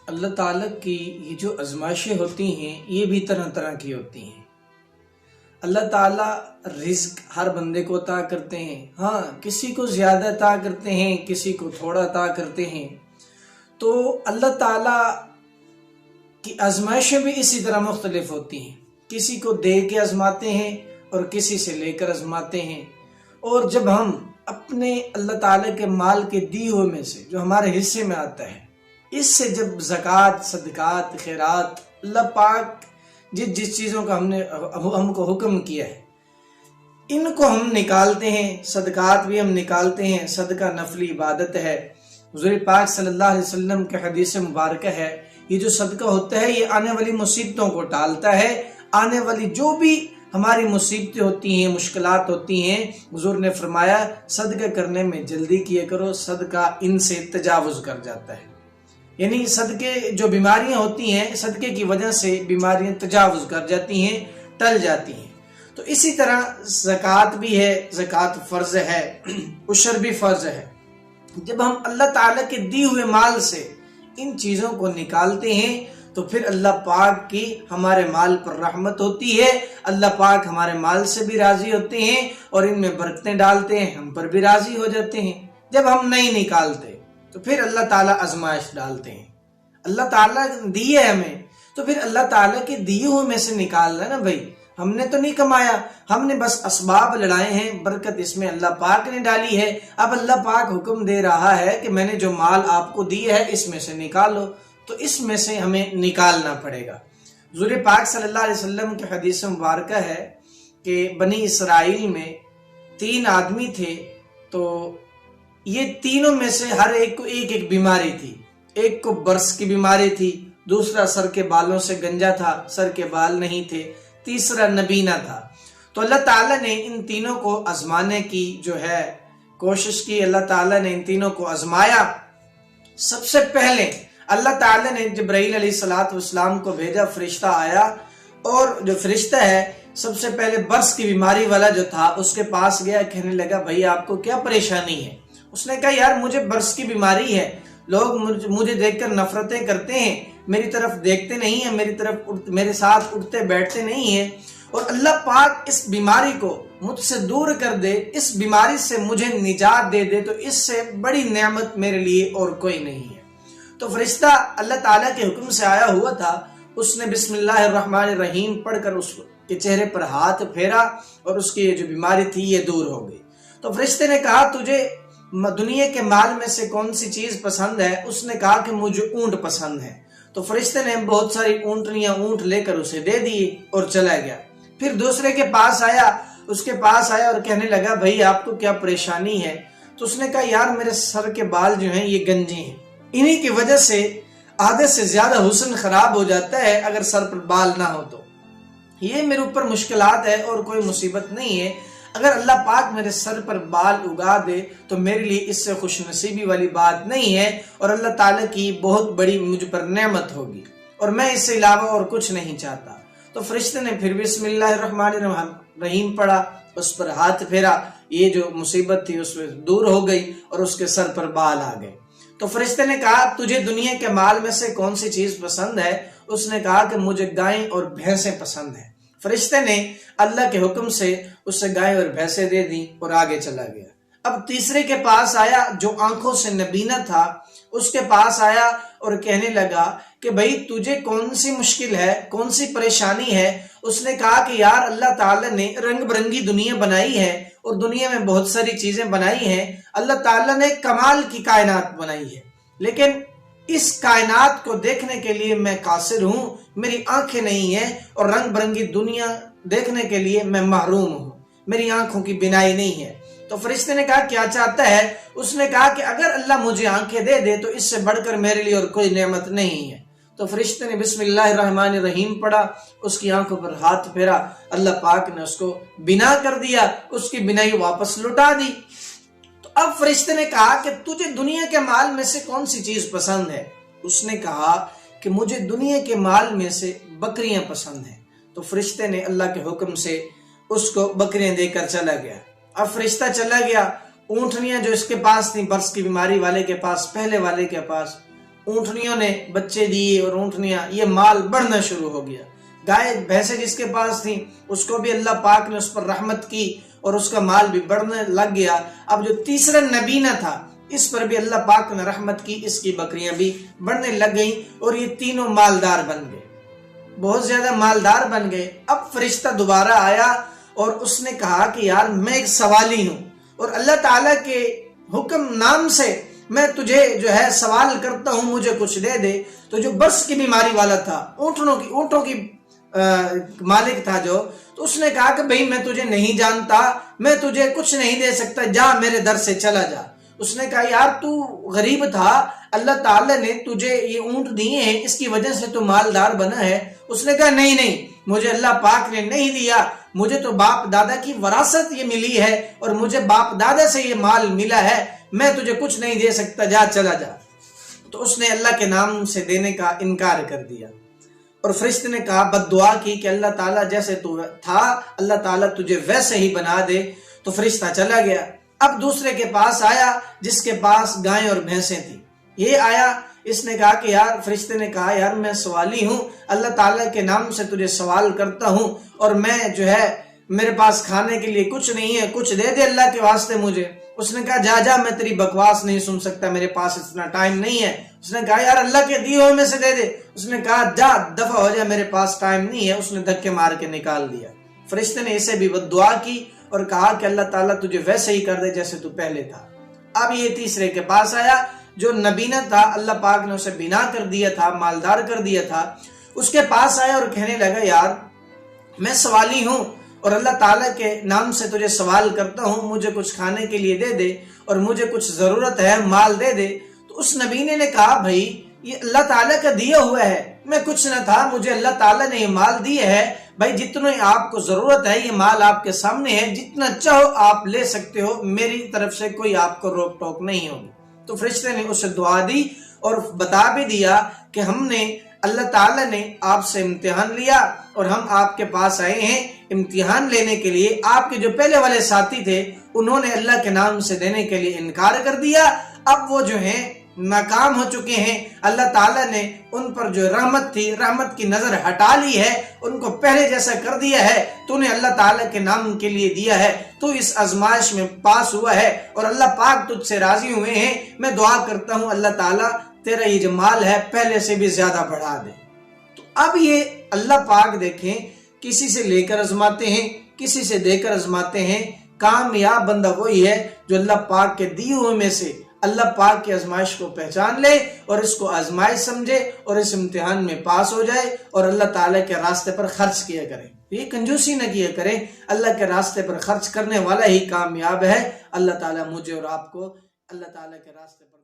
اللہ تعالیٰ کی یہ جو آزمائشیں ہوتی ہیں یہ بھی طرح طرح کی ہوتی ہیں۔ اللہ تعالیٰ رزق ہر بندے کو عطا کرتے ہیں، ہاں کسی کو زیادہ عطا کرتے ہیں، کسی کو تھوڑا عطا کرتے ہیں۔ تو اللہ تعالیٰ کی آزمائشیں بھی اسی طرح مختلف ہوتی ہیں، کسی کو دے کے آزماتے ہیں اور کسی سے لے کر آزماتے ہیں۔ اور جب ہم اپنے اللہ تعالیٰ کے مال کے دی ہوئے میں سے جو ہمارے حصے میں آتا ہے، اس سے جب زکوٰۃ، صدقات، خیرات، اللہ پاک جس چیزوں کا ہم کو حکم کیا ہے ان کو ہم نکالتے ہیں، صدقات بھی ہم نکالتے ہیں۔ صدقہ نفلی عبادت ہے، حضور پاک صلی اللہ علیہ وسلم کے حدیث مبارکہ ہے، یہ جو صدقہ ہوتا ہے یہ آنے والی مصیبتوں کو ٹالتا ہے۔ آنے والی جو بھی ہماری مصیبتیں ہوتی ہیں، مشکلات ہوتی ہیں، حضور نے فرمایا صدقہ کرنے میں جلدی کیا کرو، صدقہ ان سے تجاوز کر جاتا ہے۔ یعنی صدقے جو بیماریاں ہوتی ہیں، صدقے کی وجہ سے بیماریاں تجاوز کر جاتی ہیں، ٹل جاتی ہیں۔ تو اسی طرح زکوٰۃ بھی ہے، زکوٰۃ فرض ہے، عشر بھی فرض ہے۔ جب ہم اللہ تعالیٰ کے دی ہوئے مال سے ان چیزوں کو نکالتے ہیں تو پھر اللہ پاک کی ہمارے مال پر رحمت ہوتی ہے، اللہ پاک ہمارے مال سے بھی راضی ہوتے ہیں اور ان میں برکتیں ڈالتے ہیں، ہم پر بھی راضی ہو جاتے ہیں۔ جب ہم نہیں نکالتے تو پھر اللہ تعالیٰ آزمائش ڈالتے ہیں۔ اللہ تعالیٰ دیے ہمیں تو پھر اللہ تعالیٰ کے دیے ہوئے میں سے نکالنا نا بھائی، ہم نے تو نہیں کمایا، ہم نے بس اسباب لڑائے ہیں، برکت اس میں اللہ پاک نے ڈالی ہے۔ اب اللہ پاک حکم دے رہا ہے کہ میں نے جو مال آپ کو دی ہے اس میں سے نکالو، تو اس میں سے ہمیں نکالنا پڑے گا۔ حضور پاک صلی اللہ علیہ وسلم کی حدیث مبارکہ ہے کہ بنی اسرائیل میں 3 آدمی تھے، تو یہ تینوں میں سے ہر ایک کو ایک بیماری تھی۔ ایک کو برس کی بیماری تھی، دوسرا سر کے بالوں سے گنجا تھا، سر کے بال نہیں تھے، تیسرا نبینا تھا۔ تو اللہ تعالیٰ نے ان تینوں کو آزمانے کی جو ہے کوشش کی، اللہ تعالیٰ نے ان تینوں کو آزمایا۔ سب سے پہلے اللہ تعالیٰ نے جبرائیل علیہ السلام کو بھیجا، فرشتہ آیا، اور جو فرشتہ ہے سب سے پہلے برس کی بیماری والا جو تھا اس کے پاس گیا، کہنے لگا بھائی آپ کو کیا پریشانی ہے؟ اس نے کہا یار مجھے برس کی بیماری ہے، لوگ مجھے دیکھ کر نفرتیں کرتے ہیں، میری طرف دیکھتے نہیں ہیں، میرے ساتھ اٹھتے بیٹھتے نہیں ہیں، اور اللہ پاک اس بیماری کو مجھ سے دور کر دے، اس بیماری سے مجھے نجات دے دے، تو اس سے بڑی نعمت میرے لیے اور کوئی نہیں ہے۔ تو فرشتہ اللہ تعالیٰ کے حکم سے آیا ہوا تھا، اس نے بسم اللہ الرحمن الرحیم پڑھ کر اس کے چہرے پر ہاتھ پھیرا اور اس کی جو بیماری تھی یہ دور ہو گئی۔ تو فرشتے نے کہا تجھے دنیا کے مال میں سے کون سی چیز پسند ہے؟ اس نے کہا کہ مجھے اونٹ پسند ہے۔ تو فرشتے نے بہت ساری اونٹ لے کر اسے دے دی اور چلا گیا۔ پھر دوسرے کے پاس آیا، اس کے پاس آیا اور کہنے لگا بھائی آپ کو کیا پریشانی ہے؟ تو اس نے کہا یار میرے سر کے بال جو ہیں یہ گنجے ہیں، انہی کی وجہ سے آدھے سے زیادہ حسن خراب ہو جاتا ہے اگر سر پر بال نہ ہو تو۔ یہ میرے اوپر مشکلات ہے اور کوئی مصیبت نہیں ہے، اگر اللہ پاک میرے سر پر بال اگا دے تو میرے لیے اس سے خوش نصیبی والی بات نہیں ہے، اور اللہ تعالیٰ کی بہت بڑی مجھ پر نعمت ہوگی، اور میں اس سے علاوہ اور کچھ نہیں چاہتا۔ تو فرشتے نے پھر بسم اللہ الرحمن الرحیم پڑھا، اس پر ہاتھ پھیرا، یہ جو مصیبت تھی اس میں دور ہو گئی اور اس کے سر پر بال آ گئے۔ تو فرشتے نے کہا تجھے دنیا کے مال میں سے کون سی چیز پسند ہے؟ اس نے کہا کہ مجھے گائیں اور بھینسیں پسند ہیں۔ فرشتے نے اللہ کے حکم سے اسے گائیں اور بھینسیں دے دی اور آگے چلا گیا۔ اب تیسرے کے پاس آیا جو آنکھوں سے نبینا تھا، اس کے پاس آیا اور کہنے لگا کہ بھائی تجھے کون سی مشکل ہے، کون سی پریشانی ہے؟ اس نے کہا کہ یار اللہ تعالیٰ نے رنگ برنگی دنیا بنائی ہے اور دنیا میں بہت ساری چیزیں بنائی ہیں، اللہ تعالیٰ نے کمال کی کائنات بنائی ہے، لیکن اس کائنات کو دیکھنے کے لیے میں قاصر ہوں، میری آنکھیں نہیں ہیں، اور رنگ برنگی دنیا دیکھنے کے لیے میں محروم ہوں، میری آنکھوں کی بینائی نہیں ہے۔ تو فرشتے نے کہا کیا چاہتا ہے؟ اس نے کہا کہ اگر اللہ مجھے آنکھیں دے دے تو اس سے بڑھ کر میرے لیے اور کوئی نعمت نہیں ہے۔ تو فرشتے نے بسم اللہ الرحمن الرحیم پڑھا، اس کی آنکھوں پر ہاتھ پھیرا، اللہ پاک نے اس کو بنا کر دیا، اس کی بینائی واپس لوٹا دی۔ تو اب فرشتے نے کہا کہ تجھے دنیا کے مال میں سے کون سی چیز پسند ہے؟ اس نے کہا کہ مجھے دنیا کے مال میں سے بکریاں پسند ہیں۔ تو فرشتے نے اللہ کے حکم سے اس کو بکریاں دے کر چلا گیا۔ اب فرشتہ چلا گیا، اونٹنیاں جو اس کے پاس تھیں، برس کی بیماری والے کے پاس، پہلے والے کے پاس، اونٹنیوں نے بچے دیے اور اونٹنیاں، یہ مال بڑھنا شروع ہو گیا۔ گائے بھینسیں جس کے پاس تھیں اس کو بھی اللہ پاک نے اس پر رحمت کی اور اس کا مال بھی بڑھنے لگ گیا۔ اب جو تیسرا نبینہ تھا اس پر بھی اللہ پاک نے رحمت کی، اس کی بکریاں بھی بڑھنے لگ گئیں اور یہ تینوں مالدار بن گئے، بہت زیادہ مالدار بن گئے۔ اب فرشتہ دوبارہ آیا اور اس نے کہا کہ یار میں ایک سوالی ہوں اور اللہ تعالیٰ کے حکم نام سے میں تجھے جو ہے سوال کرتا ہوں، مجھے کچھ دے دے۔ تو جو برس کی بیماری والا تھا، اونٹوں کی مالک تھا جو، تو اس نے کہا کہ بھئی میں تجھے نہیں جانتا، میں تجھے کچھ نہیں دے سکتا، جا میرے در سے چلا جا۔ اس نے کہا یار تو غریب تھا، اللہ تعالیٰ نے تجھے یہ اونٹ دیے ہیں، اس کی وجہ سے تو مالدار بنا ہے۔ اس نے کہا نہیں، مجھے اللہ پاک نے نہیں دیا، مجھے تو باپ دادا کی وراثت یہ ملی ہے اور مجھے باپ دادا سے یہ مال ملا ہے، میں تجھے کچھ نہیں دے سکتا، جا چلا جا۔ تو اس نے اللہ کے نام سے دینے کا انکار کر دیا اور فرشتے نے کہا، بد دعا کی کہ اللہ تعالیٰ جیسے تو تھا اللہ تعالیٰ تجھے ویسے ہی بنا دے۔ تو فرشتہ چلا گیا۔ اب دوسرے کے پاس آیا جس کے پاس گائیں اور بھینسیں تھیں، یہ آیا، اس نے کہا کہ یار، فرشتے نے کہا یار میں سوالی ہوں، اللہ تعالیٰ کے نام سے تجھے سوال کرتا ہوں اور میں جو ہے میرے پاس کھانے کے لیے کچھ نہیں ہے، کچھ دے دے اللہ کے واسطے مجھے۔ اس نے کہا جا میں تیری بکواس نہیں سن سکتا، میرے پاس اتنا ٹائم نہیں ہے۔ اس نے کہا یار اللہ کے دیے ہوئے میں سے دے دے۔ اس نے کہا جا دفع ہو جا، میرے پاس ٹائم نہیں ہے۔ اس نے دھکے مار کے نکال دیا۔ فرشتے نے اسے بھی بد دعا کی اور کہا کہ اللہ تعالیٰ تجھے ویسے ہی کر دے جیسے تو پہلے تھا۔ اب یہ تیسرے کے پاس آیا جو نبینہ تھا، اللہ پاک نے اسے بنا کر دیا تھا، مالدار کر دیا تھا۔ اس کے پاس آیا اور کہنے لگا یار میں سوالی ہوں اور اللہ تعالیٰ کے نام سے تجھے سوال کرتا ہوں، مجھے کچھ کھانے کے لیے دے دے اور مجھے کچھ ضرورت ہے، مال دے دے۔ تو اس نبینے نے کہا بھائی یہ اللہ تعالیٰ کا دیا ہوا ہے، میں کچھ نہ تھا، مجھے اللہ تعالیٰ نے یہ مال دیا ہے، بھائی جتنے آپ کو ضرورت ہے یہ مال آپ کے سامنے ہے، جتنا چاہو آپ لے سکتے ہو، میری طرف سے کوئی آپ کو روک ٹوک نہیں ہوگی۔ تو فرشتے نے اسے دعا دی اور بتا بھی دیا کہ ہم نے اللہ تعالیٰ نے آپ سے امتحان لیا اور ہم آپ کے پاس آئے ہیں امتحان لینے کے لیے۔ آپ کے جو پہلے والے ساتھی تھے انہوں نے اللہ کے نام سے دینے کے لیے انکار کر دیا، اب وہ جو ہیں ناکام ہو چکے ہیں، اللہ تعالیٰ نے ان پر جو رحمت تھی، رحمت کی نظر ہٹا لی ہے، ان کو پہلے جیسا کر دیا ہے۔ تو نے اللہ تعالیٰ کے نام کے لیے دیا ہے، تو اس آزمائش میں پاس ہوا ہے اور اللہ پاک تجھ سے راضی ہوئے ہیں۔ میں دعا کرتا ہوں اللہ تعالیٰ تیرا یہ جو مال ہے پہلے سے بھی زیادہ بڑھا دے۔ تو اب یہ اللہ پاک دیکھیں کسی سے لے کر آزماتے ہیں، کسی سے دے کر آزماتے ہیں۔ کامیاب بندہ وہی ہے جو اللہ پاک کے دیے ہوئے میں سے اللہ پاک کی آزمائش کو پہچان لے اور اس کو آزمائش سمجھے اور اس امتحان میں پاس ہو جائے اور اللہ تعالیٰ کے راستے پر خرچ کیا کرے۔ یہ کنجوسی نہ کیا کرے، اللہ کے راستے پر خرچ کرنے والا ہی کامیاب ہے۔ اللہ تعالیٰ مجھے اور آپ کو اللہ تعالیٰ کے راستے پر